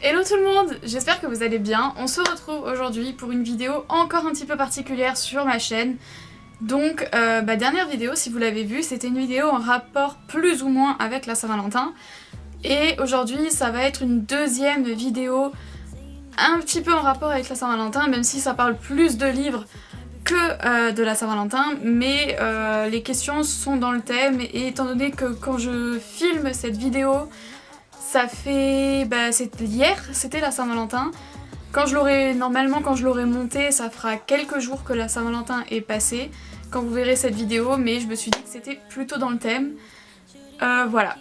Hello tout le monde, j'espère que vous allez bien. On se retrouve aujourd'hui pour une vidéo encore un petit peu particulière sur ma chaîne. Donc, dernière vidéo, si vous l'avez vue, c'était une vidéo en rapport plus ou moins avec la Saint-Valentin. Et aujourd'hui, ça va être une deuxième vidéo un petit peu en rapport avec la Saint-Valentin, même si ça parle plus de livres que de la Saint-Valentin. Mais les questions sont dans le thème, et étant donné que quand je filme cette vidéo, ça fait... c'était hier, c'était la Saint-Valentin. Normalement quand je l'aurai montée, ça fera quelques jours que la Saint-Valentin est passée, quand vous verrez cette vidéo, mais je me suis dit que c'était plutôt dans le thème. Voilà.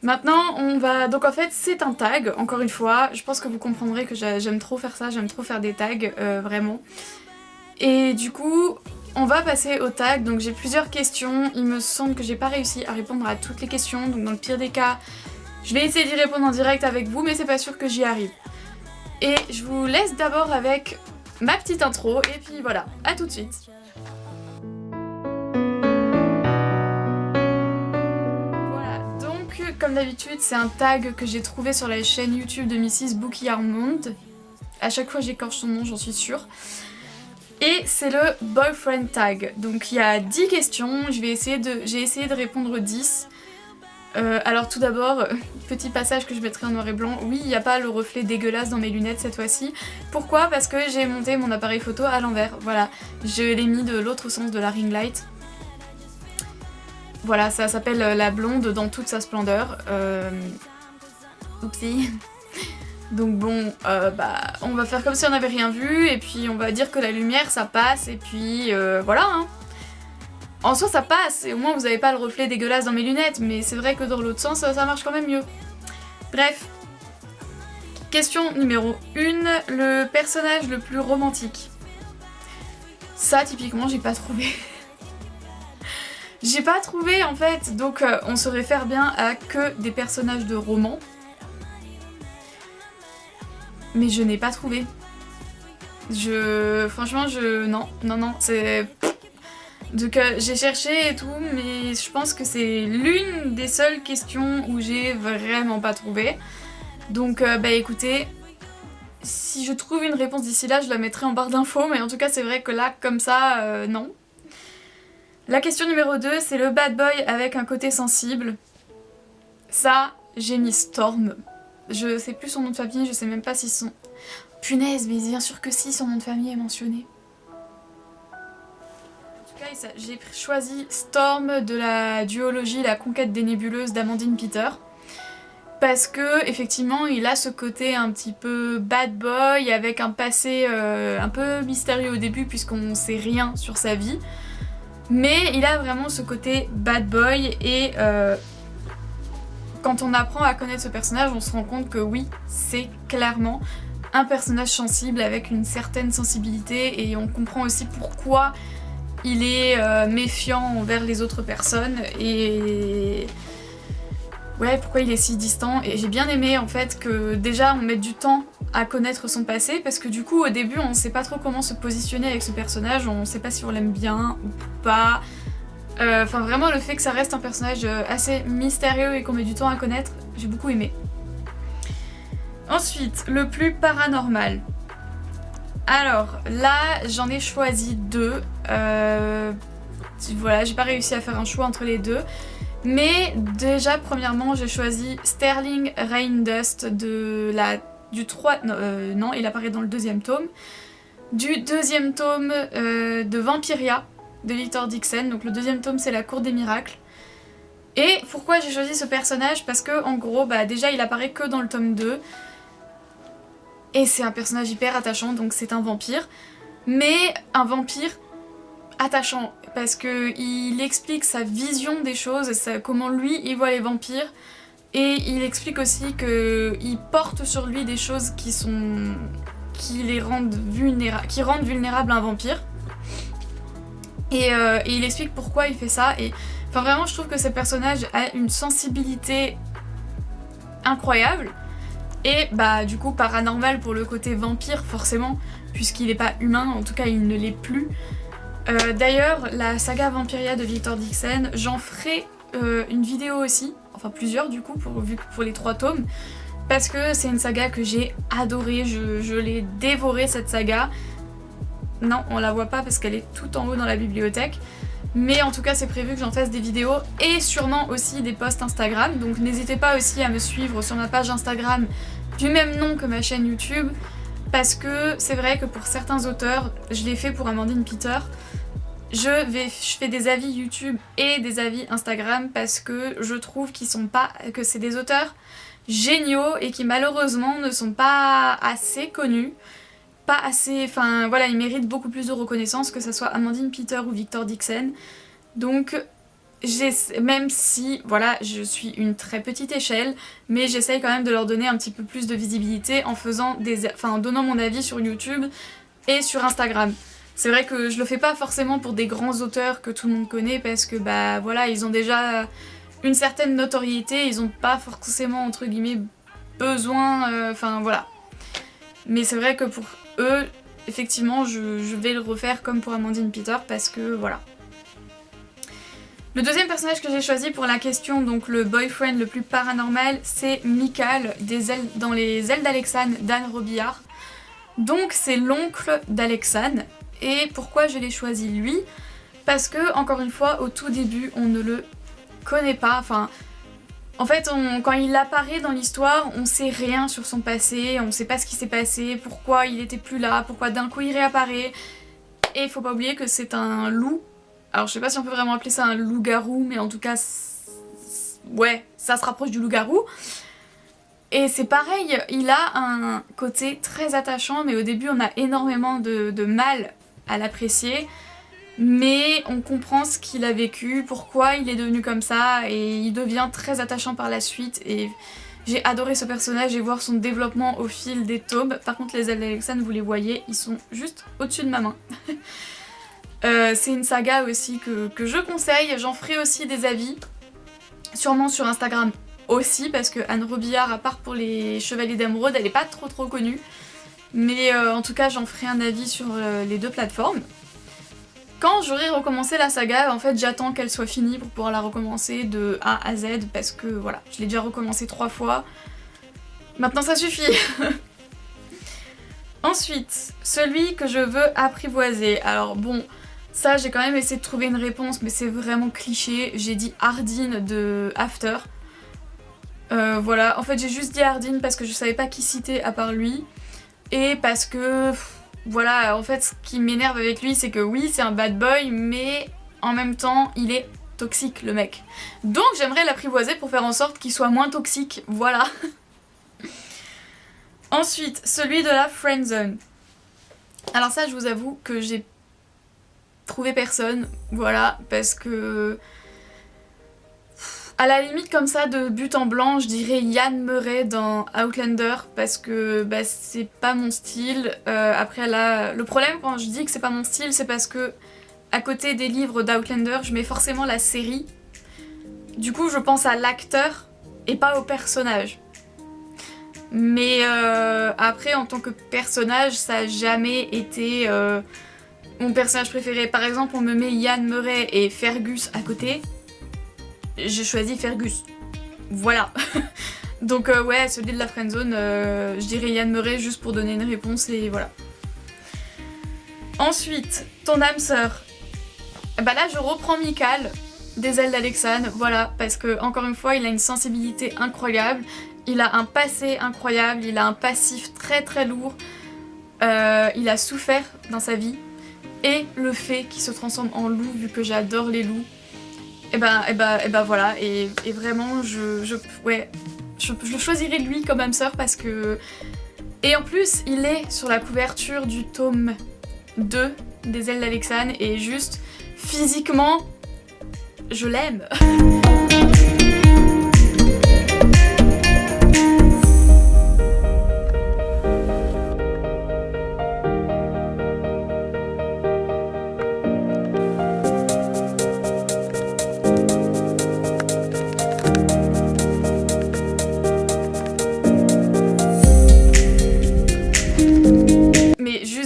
Maintenant, on va... Donc en fait, c'est un tag, encore une fois. Je pense que vous comprendrez que j'aime trop faire ça, j'aime trop faire des tags, vraiment. Et du coup, on va passer au tag. Donc j'ai plusieurs questions. Il me semble que j'ai pas réussi à répondre à toutes les questions, donc dans le pire des cas, je vais essayer d'y répondre en direct avec vous, mais c'est pas sûr que j'y arrive. Et je vous laisse d'abord avec ma petite intro, et puis voilà, à tout de suite. Voilà, donc comme d'habitude, c'est un tag que j'ai trouvé sur la chaîne YouTube de Mrs. Bookie Armond. À chaque fois j'écorche son nom, j'en suis sûre. Et c'est le boyfriend tag. Donc il y a 10 questions, j'ai essayé de répondre 10. Alors tout d'abord, petit passage que je mettrai en noir et blanc, oui, il n'y a pas le reflet dégueulasse dans mes lunettes cette fois-ci. Pourquoi ? Parce que j'ai monté mon appareil photo à l'envers, voilà. Je l'ai mis de l'autre sens de la ring light. Voilà, ça s'appelle la blonde dans toute sa splendeur. Oupsie. Donc bon, on va faire comme si on n'avait rien vu, et puis on va dire que la lumière ça passe, et puis voilà hein. En soi ça passe, et au moins vous avez pas le reflet dégueulasse dans mes lunettes, mais c'est vrai que dans l'autre sens ça marche quand même mieux. Bref. Question numéro 1, le personnage le plus romantique. Ça typiquement j'ai pas trouvé. J'ai pas trouvé en fait, donc on se réfère bien à que des personnages de romans. Mais je n'ai pas trouvé. Franchement non, c'est... Donc j'ai cherché et tout, mais je pense que c'est l'une des seules questions où j'ai vraiment pas trouvé. Donc écoutez, si je trouve une réponse d'ici là, je la mettrai en barre d'infos, mais en tout cas c'est vrai que là, comme ça, non. La question numéro 2, c'est le bad boy avec un côté sensible. Ça, j'ai mis Storm. Je sais plus son nom de famille, je sais même pas si son... Punaise, mais bien sûr que si, son nom de famille est mentionné. J'ai choisi Storm de la duologie La Conquête des Nébuleuses d'Amandine Peter. Parce que, effectivement, il a ce côté un petit peu bad boy, avec un passé un peu mystérieux au début, puisqu'on sait rien sur sa vie. Mais il a vraiment ce côté bad boy, et quand on apprend à connaître ce personnage, on se rend compte que oui, c'est clairement un personnage sensible avec une certaine sensibilité, et on comprend aussi pourquoi il est méfiant envers les autres personnes, et ouais, pourquoi il est si distant. Et j'ai bien aimé en fait que déjà on mette du temps à connaître son passé, parce que du coup au début on sait pas trop comment se positionner avec ce personnage, on sait pas si on l'aime bien ou pas. Enfin vraiment le fait que ça reste un personnage assez mystérieux et qu'on met du temps à connaître, j'ai beaucoup aimé. Ensuite, le plus paranormal. Alors là j'en ai choisi 2. Voilà, j'ai pas réussi à faire un choix entre les deux. Mais déjà premièrement j'ai choisi Sterling Rain Dust du 3... non, il apparaît dans le 2e tome. Du 2e tome de Vampiria de Victor Dixon. Donc le 2e tome c'est La Cour des Miracles. Et pourquoi j'ai choisi ce personnage ? Parce que en gros déjà il apparaît que dans le tome 2. Et c'est un personnage hyper attachant, donc c'est un vampire. Mais un vampire attachant, parce qu'il explique sa vision des choses, comment lui il voit les vampires. Et il explique aussi qu'il porte sur lui des choses qui rendent vulnérable un vampire. Et il explique pourquoi il fait ça. Et enfin vraiment je trouve que ce personnage a une sensibilité incroyable. Et du coup paranormal pour le côté vampire forcément, puisqu'il n'est pas humain, en tout cas il ne l'est plus. D'ailleurs la saga Vampiria de Victor Dixon, j'en ferai une vidéo aussi, enfin plusieurs du coup pour les 3 tomes, parce que c'est une saga que j'ai adorée, je l'ai dévorée cette saga. Non, on la voit pas parce qu'elle est tout en haut dans la bibliothèque. Mais en tout cas, c'est prévu que j'en fasse des vidéos et sûrement aussi des posts Instagram. Donc n'hésitez pas aussi à me suivre sur ma page Instagram du même nom que ma chaîne YouTube. Parce que c'est vrai que pour certains auteurs, je l'ai fait pour Amandine Peter, je fais des avis YouTube et des avis Instagram parce que je trouve que c'est des auteurs géniaux et qui malheureusement ne sont pas assez connus. Pas assez, enfin voilà, ils méritent beaucoup plus de reconnaissance, que ce soit Amandine Peter ou Victor Dixon. Donc même si voilà, je suis une très petite échelle, mais j'essaye quand même de leur donner un petit peu plus de visibilité en donnant mon avis sur YouTube et sur Instagram. C'est vrai que je le fais pas forcément pour des grands auteurs que tout le monde connaît parce que bah voilà, ils ont déjà une certaine notoriété, ils ont pas forcément entre guillemets besoin, enfin voilà. Mais c'est vrai que pour eux, effectivement, je vais le refaire comme pour Amandine Peter parce que voilà. Le deuxième personnage que j'ai choisi pour la question, donc le boyfriend le plus paranormal, c'est Michael dans les ailes d'Alexane d'Anne Robillard. Donc c'est l'oncle d'Alexane. Et pourquoi je l'ai choisi lui? Parce que, encore une fois, au tout début, on ne le connaît pas. Enfin, en fait, quand il apparaît dans l'histoire, on sait rien sur son passé, on sait pas ce qui s'est passé, pourquoi il était plus là, pourquoi d'un coup il réapparaît. Et il faut pas oublier que c'est un loup. Alors je sais pas si on peut vraiment appeler ça un loup-garou, mais en tout cas, ouais, ça se rapproche du loup-garou. Et c'est pareil, il a un côté très attachant, mais au début on a énormément de mal à l'apprécier. Mais on comprend ce qu'il a vécu, pourquoi il est devenu comme ça, et il devient très attachant par la suite. Et j'ai adoré ce personnage et voir son développement au fil des tomes. Par contre, les ailes d'Alexane, vous les voyez, ils sont juste au-dessus de ma main. C'est une saga aussi que je conseille. J'en ferai aussi des avis, sûrement sur Instagram aussi, parce que Anne Robillard, à part pour les Chevaliers d'Émeraude, elle est pas trop connue. Mais en tout cas, j'en ferai un avis sur les deux plateformes. Quand j'aurai recommencé la saga, en fait j'attends qu'elle soit finie pour pouvoir la recommencer de A à Z parce que voilà, je l'ai déjà recommencé 3 fois. Maintenant ça suffit. Ensuite, celui que je veux apprivoiser. Alors bon, ça j'ai quand même essayé de trouver une réponse mais c'est vraiment cliché. J'ai dit Hardin de After. Voilà, en fait j'ai juste dit Hardin parce que je savais pas qui citer à part lui. Et parce que... Voilà, en fait, ce qui m'énerve avec lui, c'est que oui, c'est un bad boy, mais en même temps, il est toxique, le mec. Donc j'aimerais l'apprivoiser pour faire en sorte qu'il soit moins toxique, voilà. Ensuite, celui de la friendzone. Alors ça, je vous avoue que j'ai trouvé personne, voilà, parce que... À la limite comme ça de but en blanc, je dirais Yann Murray dans Outlander parce que bah, c'est pas mon style. Après là, le problème quand je dis que c'est pas mon style, c'est parce que à côté des livres d'Outlander, je mets forcément la série. Du coup, je pense à l'acteur et pas au personnage. Mais après, en tant que personnage, ça a jamais été mon personnage préféré. Par exemple, on me met Yann Murray et Fergus à côté. J'ai choisi Fergus. Voilà. Donc ouais, celui de la friendzone, je dirais Yann Murray juste pour donner une réponse et voilà. Ensuite, ton âme sœur. Bah là, je reprends Michael des ailes d'Alexane, voilà, parce que encore une fois, il a une sensibilité incroyable, il a un passé incroyable, il a un passif très lourd, il a souffert dans sa vie, et le fait qu'il se transforme en loup, vu que j'adore les loups, et ben voilà, et vraiment je le choisirais lui comme âme sœur parce que... Et en plus, il est sur la couverture du tome 2 des ailes d'Alexane et juste physiquement, je l'aime.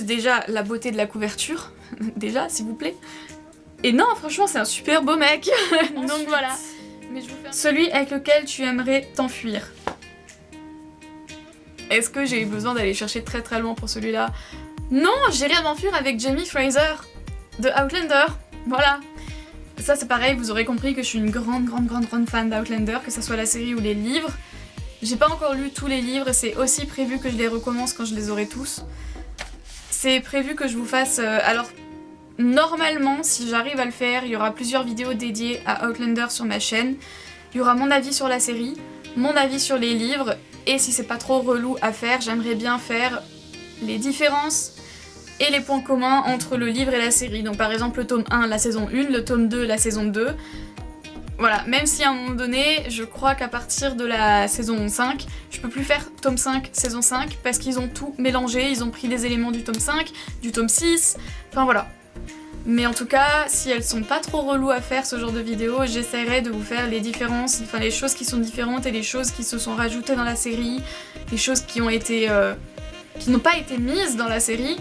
Déjà la beauté de la couverture, déjà s'il vous plaît. Et non, franchement c'est un super beau mec. Donc voilà. Mais je vous fais celui avec lequel tu aimerais t'enfuir. Est-ce que j'ai eu besoin d'aller chercher très très loin pour celui-là? Non, j'irai m'enfuir avec Jamie Fraser de Outlander, voilà. Ça c'est pareil, vous aurez compris que je suis une grande fan d'Outlander, que ce soit la série ou les livres. J'ai pas encore lu tous les livres et c'est aussi prévu que je les recommence quand je les aurai tous. C'est prévu que je vous fasse... alors, normalement, si j'arrive à le faire, il y aura plusieurs vidéos dédiées à Outlander sur ma chaîne. Il y aura mon avis sur la série, mon avis sur les livres, et si c'est pas trop relou à faire, j'aimerais bien faire les différences et les points communs entre le livre et la série. Donc par exemple le tome 1, la saison 1, le tome 2, la saison 2. Voilà, même si à un moment donné, je crois qu'à partir de la saison 5, je peux plus faire tome 5, saison 5, parce qu'ils ont tout mélangé, ils ont pris des éléments du tome 5, du tome 6, enfin voilà. Mais en tout cas, si elles sont pas trop reloues à faire ce genre de vidéos, j'essaierai de vous faire les différences, enfin les choses qui sont différentes et les choses qui se sont rajoutées dans la série, les choses qui ont été... qui n'ont pas été mises dans la série.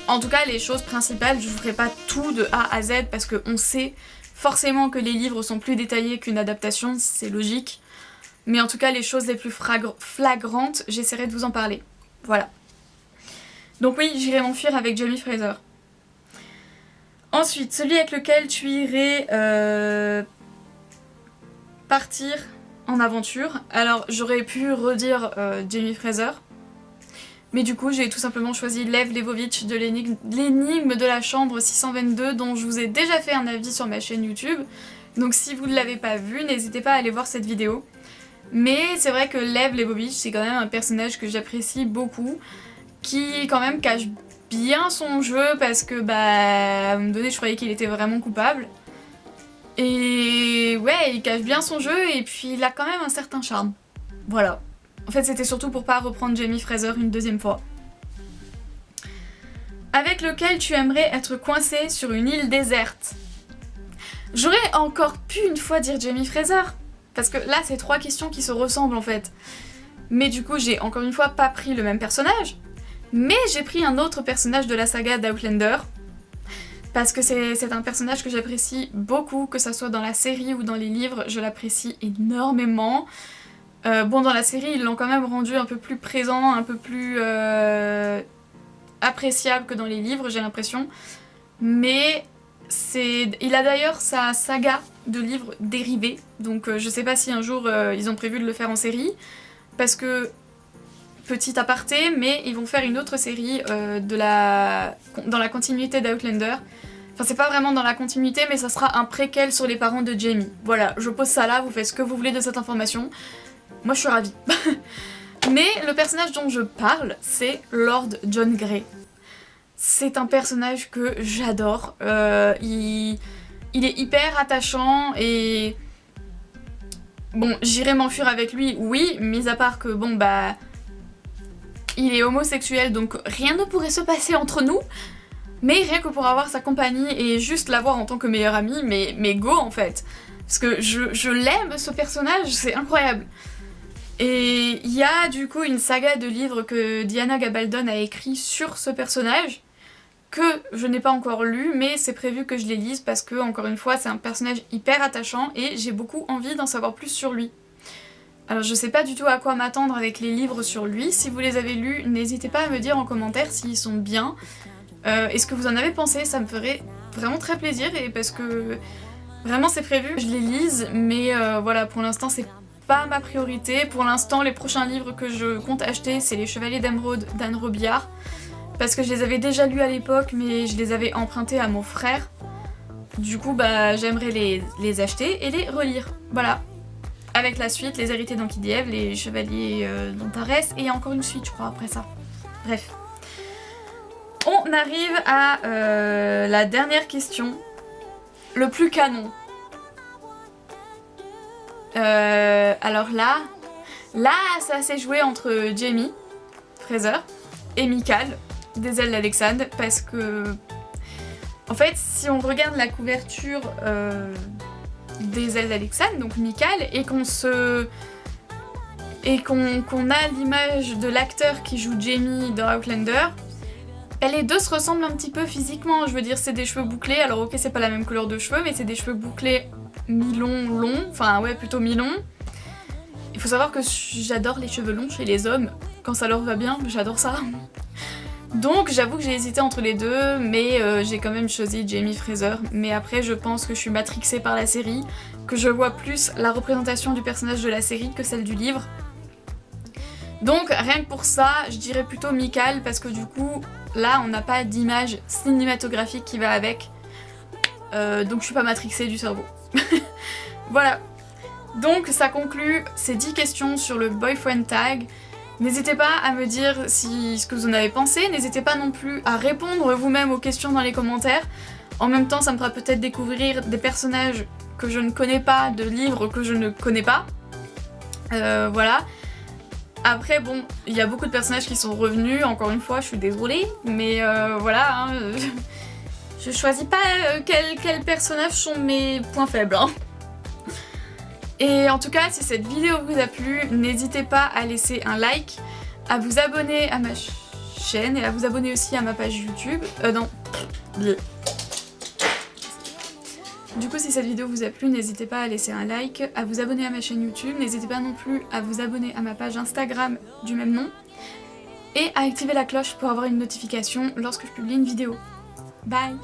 En tout cas, les choses principales, je vous ferai pas tout de A à Z parce qu'on sait forcément que les livres sont plus détaillés qu'une adaptation, c'est logique. Mais en tout cas, les choses les plus flagrantes, j'essaierai de vous en parler. Voilà. Donc oui, j'irai m'enfuir avec Jamie Fraser. Ensuite, celui avec lequel tu irais partir en aventure. Alors, j'aurais pu redire Jamie Fraser. Mais du coup, j'ai tout simplement choisi Lev Levovitch de l'énigme de la chambre 622 dont je vous ai déjà fait un avis sur ma chaîne YouTube. Donc si vous ne l'avez pas vu, n'hésitez pas à aller voir cette vidéo. Mais c'est vrai que Lev Levovitch, c'est quand même un personnage que j'apprécie beaucoup, qui quand même cache bien son jeu parce que à un moment donné, je croyais qu'il était vraiment coupable. Et ouais, il cache bien son jeu et puis il a quand même un certain charme. Voilà. En fait, c'était surtout pour pas reprendre Jamie Fraser une deuxième fois. Avec lequel tu aimerais être coincé sur une île déserte. J'aurais encore pu une fois dire Jamie Fraser, parce que là, c'est trois questions qui se ressemblent en fait. Mais du coup, j'ai encore une fois pas pris le même personnage, mais j'ai pris un autre personnage de la saga d'Outlander, parce que c'est un personnage que j'apprécie beaucoup, que ça soit dans la série ou dans les livres, je l'apprécie énormément. Bon, dans la série, ils l'ont quand même rendu un peu plus présent, un peu plus appréciable que dans les livres, j'ai l'impression. Mais il a d'ailleurs sa saga de livres dérivés, donc je sais pas si un jour ils ont prévu de le faire en série, parce que, petit aparté, mais ils vont faire une autre série dans la continuité d'Outlander. Enfin, c'est pas vraiment dans la continuité, mais ça sera un préquel sur les parents de Jamie. Voilà, je pose ça là, vous faites ce que vous voulez de cette information. Moi je suis ravie. Mais le personnage dont je parle, c'est Lord John Grey. C'est un personnage que j'adore. Il est hyper attachant et... Bon, j'irai m'enfuir avec lui, oui, mis à part que bon il est homosexuel, donc rien ne pourrait se passer entre nous. Mais rien que pour avoir sa compagnie et juste l'avoir en tant que meilleur ami, mais go en fait. Parce que je l'aime ce personnage, c'est incroyable. Et il y a du coup une saga de livres que Diana Gabaldon a écrit sur ce personnage, que je n'ai pas encore lu, mais c'est prévu que je les lise parce que, encore une fois, c'est un personnage hyper attachant et j'ai beaucoup envie d'en savoir plus sur lui. Alors je sais pas du tout à quoi m'attendre avec les livres sur lui, si vous les avez lus, n'hésitez pas à me dire en commentaire s'ils sont bien. Et ce que vous en avez pensé, ça me ferait vraiment très plaisir, et parce que vraiment c'est prévu que je les lise, mais voilà, pour l'instant c'est pas ma priorité. Pour l'instant, les prochains livres que je compte acheter, c'est Les Chevaliers d'Émeraude d'Anne Robillard, parce que je les avais déjà lus à l'époque, mais je les avais empruntés à mon frère. Du coup, j'aimerais les acheter et les relire. Voilà. Avec la suite, Les Héritiers d'Enkidièvre, Les Chevaliers d'Antares, et encore une suite, je crois, après ça. Bref. On arrive à la dernière question. Le plus canon. Alors là, ça s'est joué entre Jamie Fraser et Michael des Ailes d'Alexandre, parce que en fait, si on regarde la couverture des Ailes d'Alexandre, donc Michael, et qu'on a l'image de l'acteur qui joue Jamie dans Outlander, les deux se ressemblent un petit peu physiquement. Je veux dire, c'est des cheveux bouclés, alors ok, c'est pas la même couleur de cheveux, mais c'est des cheveux bouclés mi-longs, longs, enfin ouais, plutôt mi-longs. Il faut savoir que j'adore les cheveux longs chez les hommes, quand ça leur va bien, j'adore ça. Donc j'avoue que j'ai hésité entre les deux, mais j'ai quand même choisi Jamie Fraser. Mais après je pense que je suis matrixée par la série, que je vois plus la représentation du personnage de la série que celle du livre. Donc rien que pour ça, je dirais plutôt Michael, parce que du coup, là on n'a pas d'image cinématographique qui va avec. Donc je suis pas matrixée du cerveau. Voilà. Donc ça conclut ces 10 questions sur le boyfriend tag. N'hésitez pas à me dire ce que vous en avez pensé, n'hésitez pas non plus à répondre vous-même aux questions dans les commentaires. En même temps, ça me fera peut-être découvrir des personnages que je ne connais pas, de livres que je ne connais pas. Voilà. Après, bon, il y a beaucoup de personnages qui sont revenus, encore une fois, je suis désolée, mais voilà, hein, je choisis pas quels personnages sont mes points faibles. Hein. Et en tout cas, si cette vidéo vous a plu, n'hésitez pas à laisser un like, à vous abonner à ma chaîne et à vous abonner aussi à ma page YouTube. Non. Du coup, si cette vidéo vous a plu, n'hésitez pas à laisser un like, à vous abonner à ma chaîne YouTube, n'hésitez pas non plus à vous abonner à ma page Instagram du même nom, et à activer la cloche pour avoir une notification lorsque je publie une vidéo. Bye!